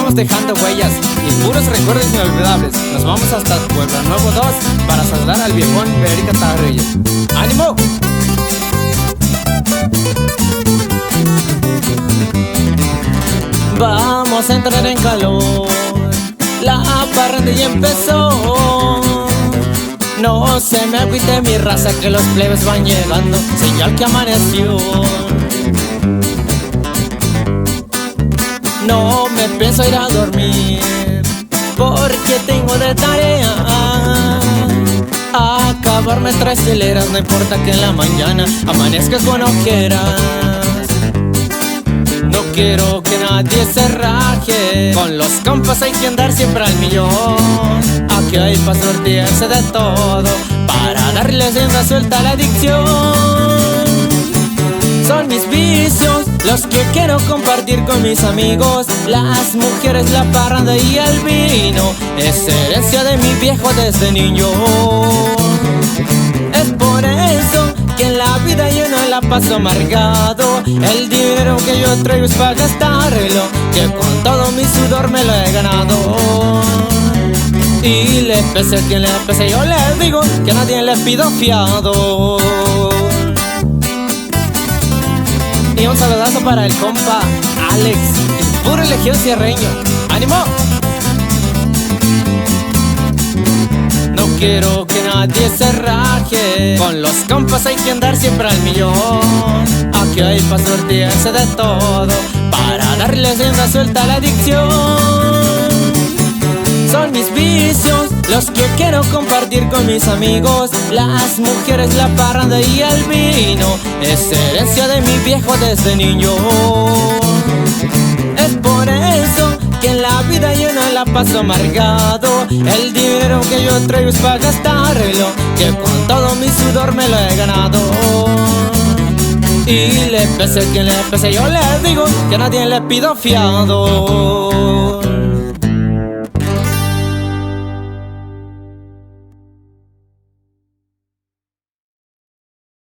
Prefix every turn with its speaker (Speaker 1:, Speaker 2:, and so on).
Speaker 1: seguimos dejando huellas y puros recuerdos inolvidables. Nos vamos hasta Puebla Nuevo 2 para saludar al viejón Federico Tarrillo. ¡Ánimo! Vamos a entrar en calor, la parranda ya empezó. No se me agüite mi raza que los plebes van llegando, señal que amaneció. No me pienso ir a dormir porque tengo de tarea acabarme 3 hileras. No importa que en la mañana amanezca con ojeras. No quiero que nadie se raje, con los compas hay que andar siempre al millón. Aquí hay para sortearse de todo, para darle rienda suelta a la adicción. Son mis vicios los que quiero compartir con mis amigos. Las mujeres, la parranda y el vino es herencia de mi viejo desde niño. Es por eso que en la vida yo no la paso amargado. El dinero que yo traigo es para gastarlo, que con todo mi sudor me lo he ganado. Y le pese a quien le pese, yo le digo que a nadie le pido fiado. Y un saludazo para el compa Alex, el puro legión cierreño. ¡Ánimo! No quiero que nadie se raje, con los compas hay que andar siempre al millón. Aquí hay para sortearse de todo, para darle rienda suelta a la adicción. Son mis vicios los que quiero compartir con mis amigos. Las mujeres, la parranda y el vino es herencia de mi viejo desde niño. Es por eso que en la vida yo no la paso amargado. El dinero que yo traigo es para gastarlo, que con todo mi sudor me lo he ganado. Y le pese a quien le pese, yo le digo que a nadie le pido fiado.